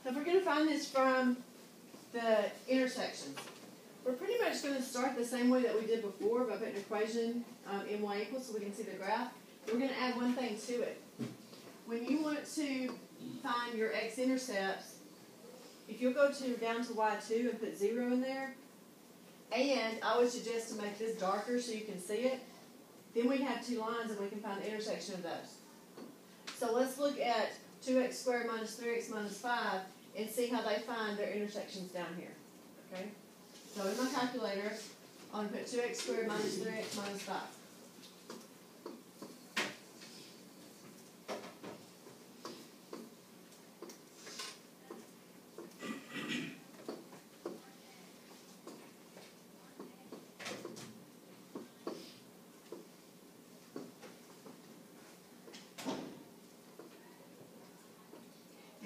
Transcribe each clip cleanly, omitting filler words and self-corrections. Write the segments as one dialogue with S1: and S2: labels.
S1: So if we're going to find this from the intersections, we're pretty much going to start the same way that we did before by putting an equation my equals so we can see the graph. We're going to add one thing to it. When you want to find your x-intercepts, if you'll go down to y2 and put 0 in there, and I would suggest to make this darker so you can see it, then we have two lines and we can find the intersection of those. So let's look at 2x squared minus 3x minus 5 and see how they find their intersections down here. Okay? So in my calculator, I'm going to put 2x squared minus 3x minus 5.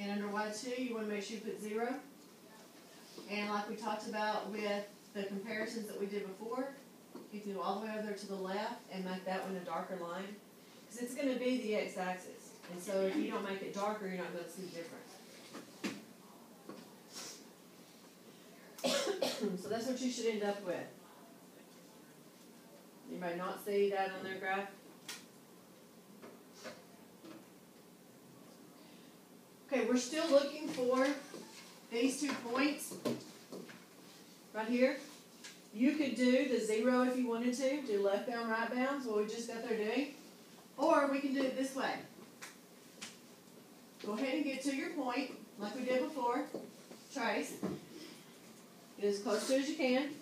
S1: And under y2, you want to make sure you put 0. And like we talked about with the comparisons that we did before, you can go all the way over there to the left and make that one a darker line. Because it's going to be the x-axis. And so if you don't make it darker, you're not going to see the difference. So that's what you should end up with. Anybody not see that on their graph? Okay, we're still looking for these 2 points right here. You could do the 0 if you wanted to, do left bound, right bounds, what we just got there doing. Or we can do it this way. Go ahead and get to your point, like we did before. Trace. Get as close to it as you can.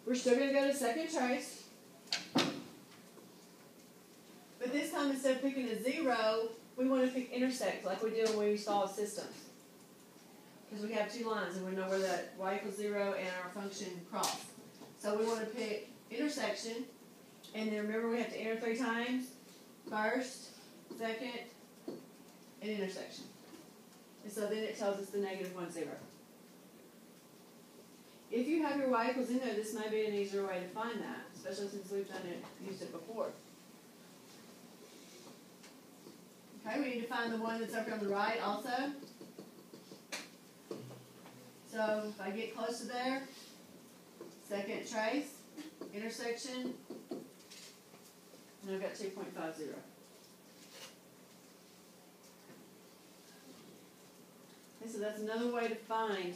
S1: We're still going to go to second trace. But this time, instead of picking a 0, we want to pick intersect, like we did when we solved systems. Because we have two lines, and we know where that y equals 0 and our function cross. So we want to pick intersection, and then remember we have to enter 3 times. First, second, and intersection. And so then it tells us the negative 1, 0. If you have your y equals in there, this may be an easier way to find that, especially since we've used it before. Okay, we need to find the one that's up on the right also. So if I get close to there, second trace, intersection, and I've got 2.50. Okay, so that's another way to find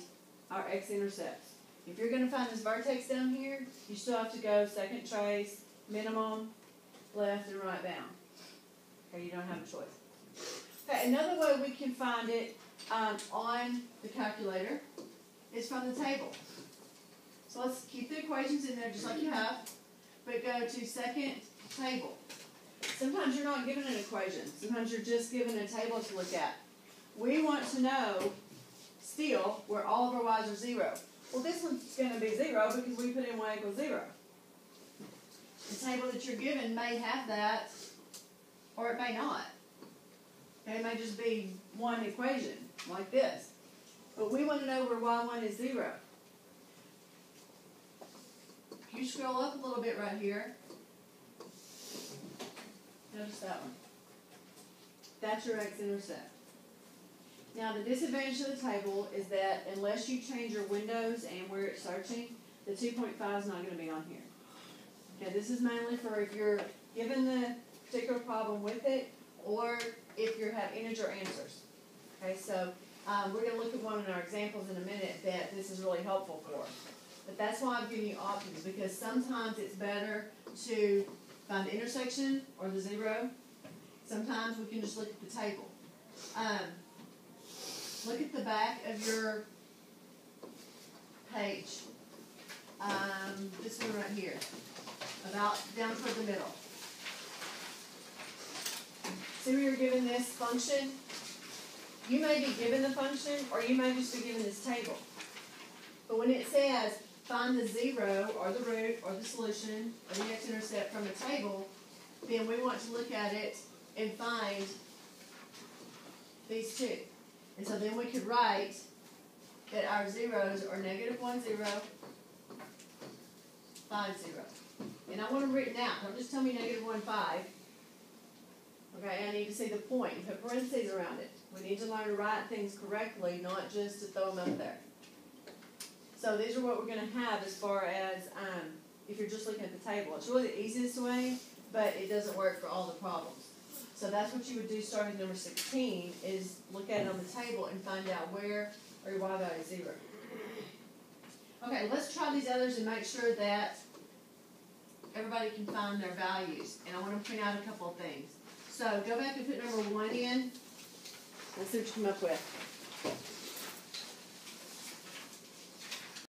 S1: our x-intercepts. If you're going to find this vertex down here, you still have to go second trace, minimum, left and right bound. Okay, you don't have a choice. Okay, another way we can find it on the calculator is from the table. So let's keep the equations in there just like you have, but go to second table. Sometimes you're not given an equation. Sometimes you're just given a table to look at. We want to know still where all of our y's are 0. Well, this one's going to be 0 because we put in y equals 0. The table that you're given may have that, or it may not. Okay, it may just be one equation, like this. But we want to know where y1 is 0. If you scroll up a little bit right here, notice that one. That's your x-intercept. Now, the disadvantage of the table is that unless you change your windows and where it's searching, the 2.5 is not going to be on here. Okay, this is mainly for if you're given the particular problem with it, or if you have integer answers. Okay, so we're going to look at one in our examples in a minute that this is really helpful for. But that's why I'm giving you options, because sometimes it's better to find the intersection or the 0. Sometimes we can just look at the table. Look at the back of your page. This one right here, about down toward the middle. See where you're given this function? You may be given the function, or you may just be given this table. But when it says find the 0, or the root, or the solution, or the x-intercept from a table, then we want to look at it and find these two. And so then we could write that our zeros are negative 1, 0, 5, 0. And I want them written out. Don't just tell me negative 1, 5. Okay, I need to see the point, and put parentheses around it. We need to learn to write things correctly, not just to throw them up there. So these are what we're gonna have as far as, if you're just looking at the table. It's really the easiest way, but it doesn't work for all the problems. So that's what you would do starting number 16, is look at it on the table and find out where are your y values 0. Okay, let's try these others and make sure that everybody can find their values. And I want to point out a couple of things. So go back and put number 1 in. Let's see what you come up with.